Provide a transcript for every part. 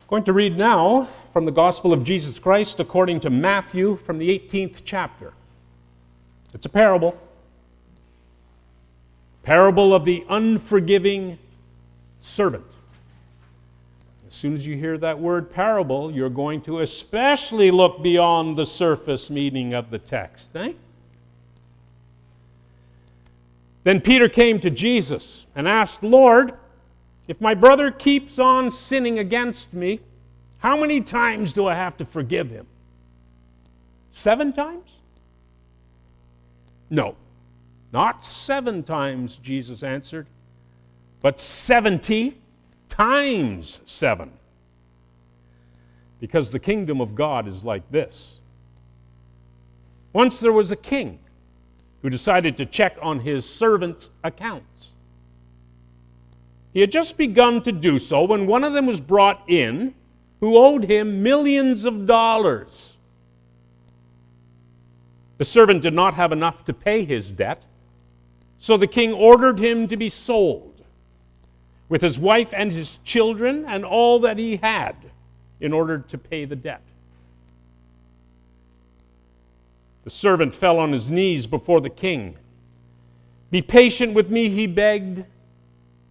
Going to read now from the Gospel of Jesus Christ according to Matthew from the 18th chapter. It's a parable. Parable of the unforgiving servant. As soon as you hear that word parable, you're going to especially look beyond the surface meaning of the text. Then Peter came to Jesus and asked, "Lord, if my brother keeps on sinning against me, how many times do I have to forgive him? 7 times? No, not 7 times, Jesus answered, but 70 times 7. Because the kingdom of God is like this. Once there was a king who decided to check on his servants' accounts. He had just begun to do so when one of them was brought in who owed him millions of dollars. The servant did not have enough to pay his debt, so the king ordered him to be sold, with his wife and his children and all that he had, in order to pay the debt. The servant fell on his knees before the king. "Be patient with me," he begged,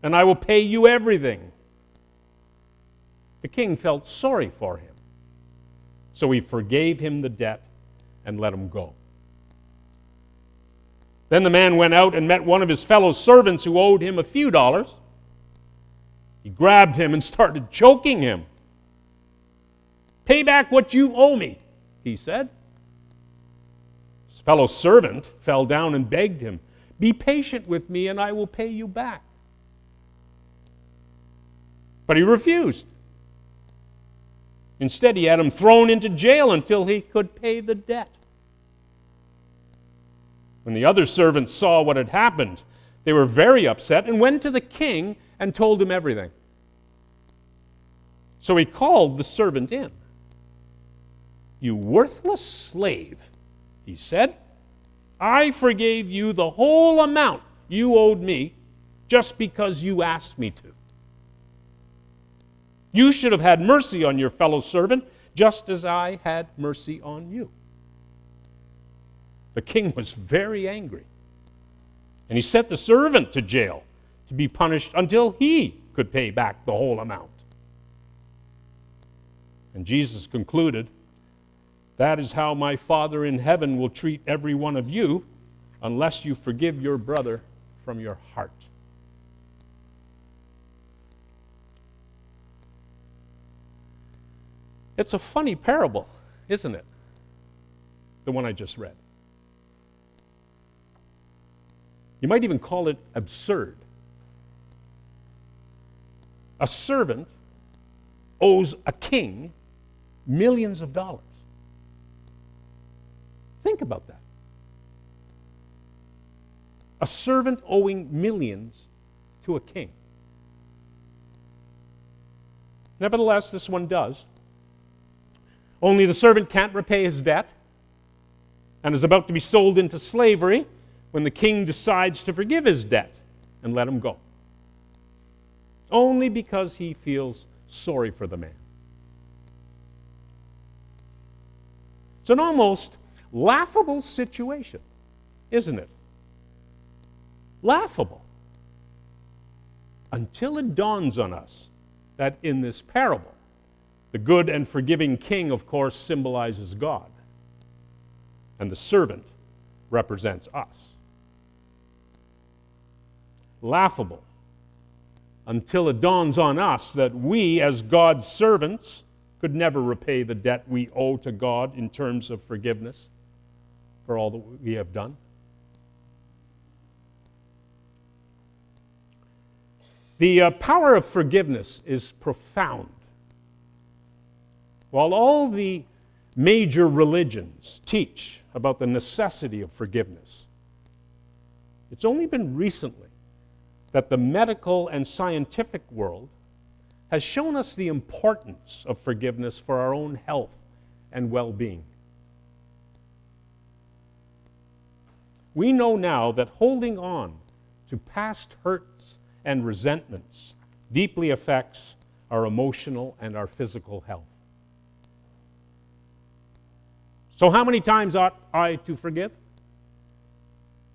"and I will pay you everything." The king felt sorry for him, so he forgave him the debt and let him go. Then the man went out and met one of his fellow servants who owed him a few dollars. He grabbed him and started choking him. "Pay back what you owe me," he said. His fellow servant fell down and begged him, "Be patient with me and I will pay you back." But he refused. Instead, he had him thrown into jail until he could pay the debt. When the other servants saw what had happened, they were very upset and went to the king and told him everything. So he called the servant in. "You worthless slave," he said, "I forgave you the whole amount you owed me just because you asked me to. You should have had mercy on your fellow servant, just as I had mercy on you." The king was very angry, and he sent the servant to jail to be punished until he could pay back the whole amount. And Jesus concluded, "That is how my Father in heaven will treat every one of you unless you forgive your brother from your heart." It's a funny parable, isn't it? The one I just read. You might even call it absurd. A servant owes a king millions of dollars. Think about that. A servant owing millions to a king. Nevertheless, this one does. Only the servant can't repay his debt and is about to be sold into slavery when the king decides to forgive his debt and let him go. Only because he feels sorry for the man. It's an almost laughable situation, isn't it? Laughable. Until it dawns on us that in this parable, the good and forgiving king, of course, symbolizes God, and the servant represents us. Laughable until it dawns on us that we, as God's servants, could never repay the debt we owe to God in terms of forgiveness for all that we have done. The power of forgiveness is profound. While all the major religions teach about the necessity of forgiveness, it's only been recently that the medical and scientific world has shown us the importance of forgiveness for our own health and well-being. We know now that holding on to past hurts and resentments deeply affects our emotional and our physical health. So how many times ought I to forgive?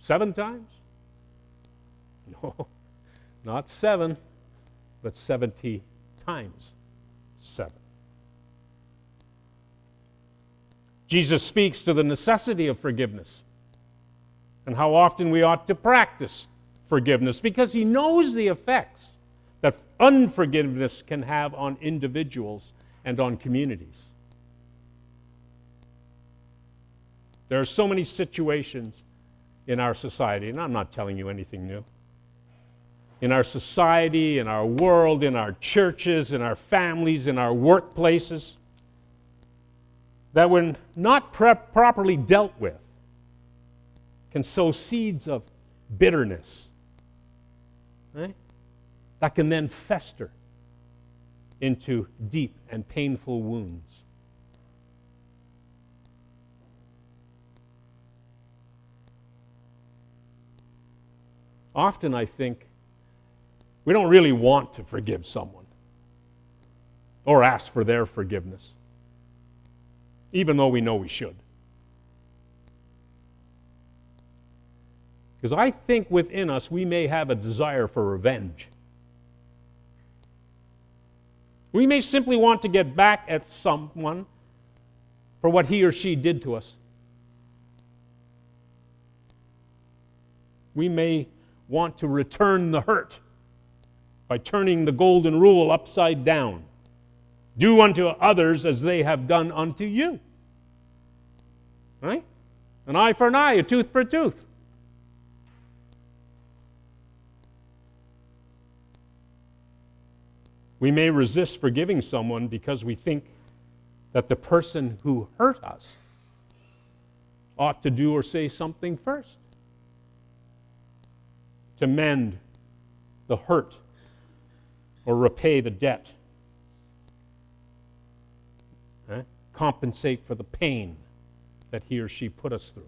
7 times? No, not 7, but 70 times 7. Jesus speaks to the necessity of forgiveness and how often we ought to practice forgiveness because he knows the effects that unforgiveness can have on individuals and on communities. There are so many situations in our society, and I'm not telling you anything new, in our society, in our world, in our churches, in our families, in our workplaces, that when not properly dealt with, can sow seeds of bitterness, right? That can then fester into deep and painful wounds. Often I think we don't really want to forgive someone or ask for their forgiveness, even though we know we should. Because I think within us we may have a desire for revenge. We may simply want to get back at someone for what he or she did to us. We may want to return the hurt by turning the golden rule upside down. Do unto others as they have done unto you. Right? An eye for an eye, a tooth for a tooth. We may resist forgiving someone because we think that the person who hurt us ought to do or say something first to mend the hurt or repay the debt, compensate for the pain that he or she put us through.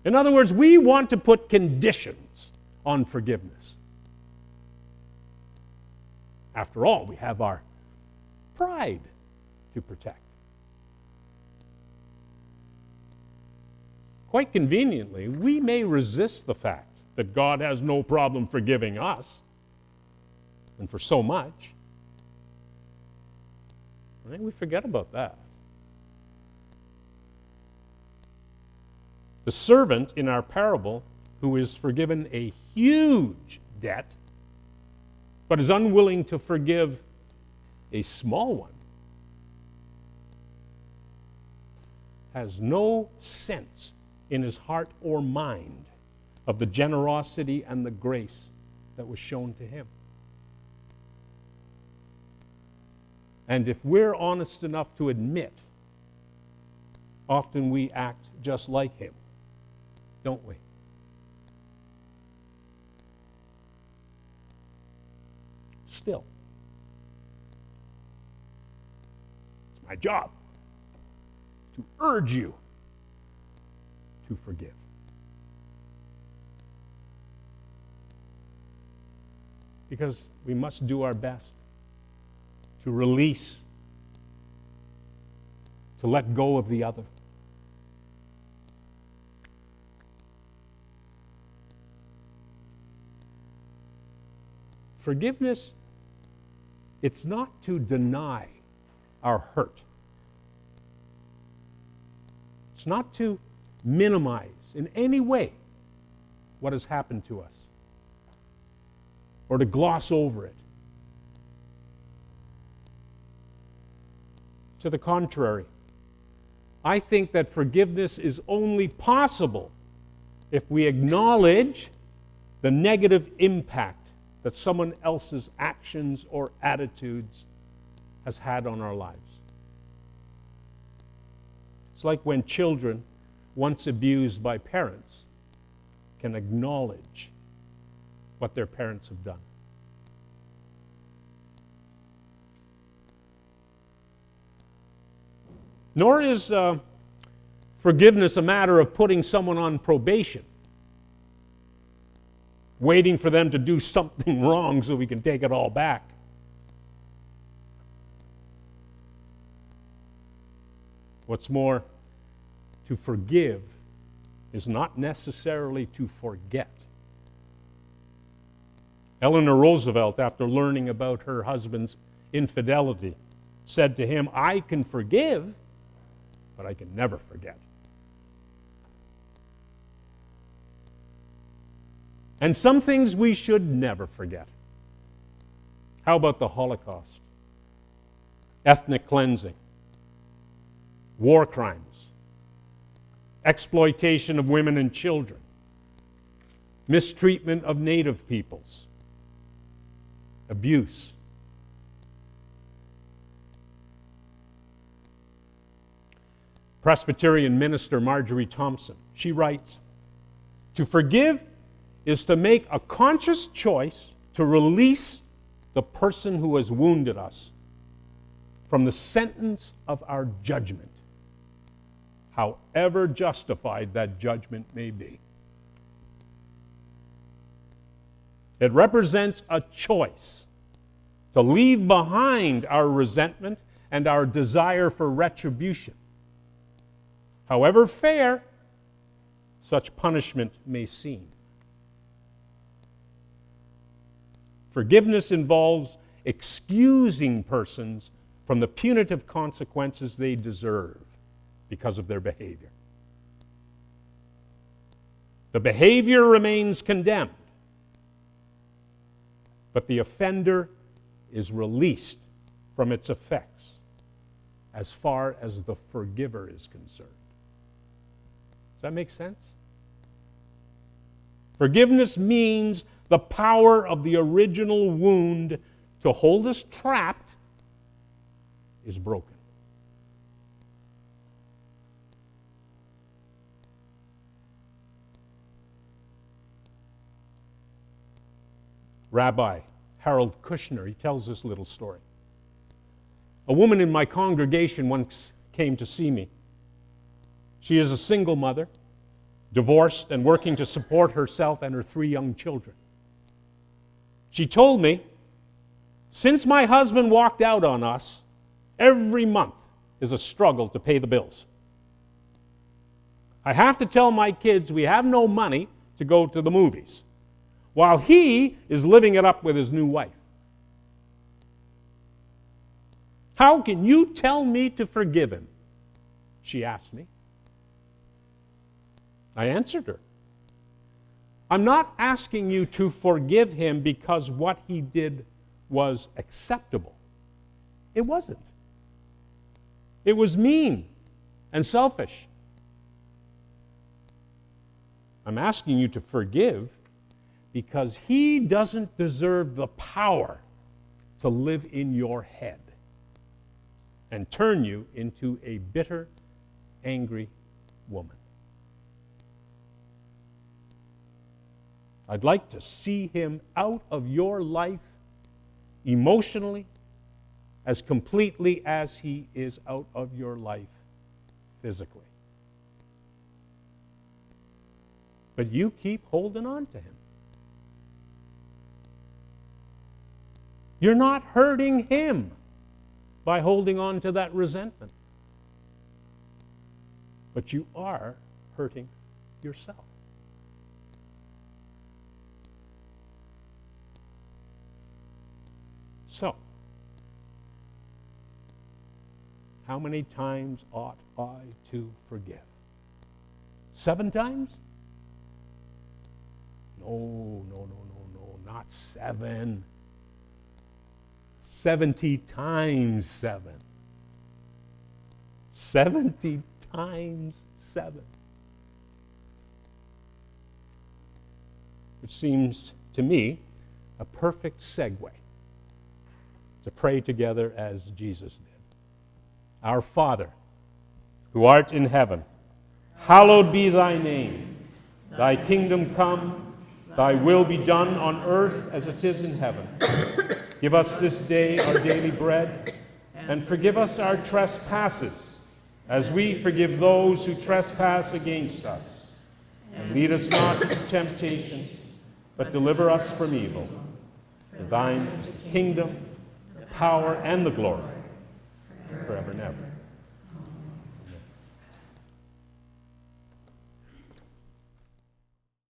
In other words, we want to put conditions on forgiveness. After all, we have our pride to protect. Quite conveniently, we may resist the fact that God has no problem forgiving us, and for so much. Right? We forget about that. The servant in our parable who is forgiven a huge debt but is unwilling to forgive a small one has no sense in his heart or mind of the generosity and the grace that was shown to him. And if we're honest enough to admit, often we act just like him, don't we? Still, it's my job to urge you to forgive. Because we must do our best to release, to let go of the other. Forgiveness, it's not to deny our hurt. It's not to minimize in any way what has happened to us or to gloss over it. To the contrary, I think that forgiveness is only possible if we acknowledge the negative impact that someone else's actions or attitudes has had on our lives. It's like when children, once abused by parents, can acknowledge what their parents have done. Nor is forgiveness a matter of putting someone on probation. waiting for them to do something wrong so we can take it all back. What's more, to forgive is not necessarily to forget. Eleanor Roosevelt, after learning about her husband's infidelity, said to him, "I can forgive, but I can never forget." And some things we should never forget. How about the Holocaust? Ethnic cleansing, war crimes, exploitation of women and children, mistreatment of native peoples, abuse. Presbyterian minister Marjorie Thompson, she writes, "To forgive is to make a conscious choice to release the person who has wounded us from the sentence of our judgment, however justified that judgment may be." It represents a choice to leave behind our resentment and our desire for retribution, however fair such punishment may seem. Forgiveness involves excusing persons from the punitive consequences they deserve because of their behavior. The behavior remains condemned, but the offender is released from its effects as far as the forgiver is concerned. Does that make sense? Forgiveness means the power of the original wound to hold us trapped is broken. Rabbi Harold Kushner, he tells this little story. A woman in my congregation once came to see me. She is a single mother, divorced and working to support herself and her 3 young children. She told me, "Since my husband walked out on us, every month is a struggle to pay the bills. I have to tell my kids we have no money to go to the movies, while he is living it up with his new wife. How can you tell me to forgive him?" she asked me. I answered her, "I'm not asking you to forgive him because what he did was acceptable. It wasn't. It was mean and selfish. I'm asking you to forgive because he doesn't deserve the power to live in your head and turn you into a bitter, angry woman. I'd like to see him out of your life emotionally as completely as he is out of your life physically. But you keep holding on to him. You're not hurting him by holding on to that resentment, but you are hurting yourself." So, how many times ought I to forgive? 7 times? No, not 7. 70 times 7. 70 times 7. Which seems to me a perfect segue to pray together as Jesus did. Our Father, who art in heaven, hallowed be thy name. Thy kingdom come, thy will be done on earth as it is in heaven. Give us this day our daily bread, and forgive us our trespasses, as we forgive those who trespass against us. And lead us not into temptation, but deliver us from evil. For thine is the kingdom, the power, and the glory, forever and ever.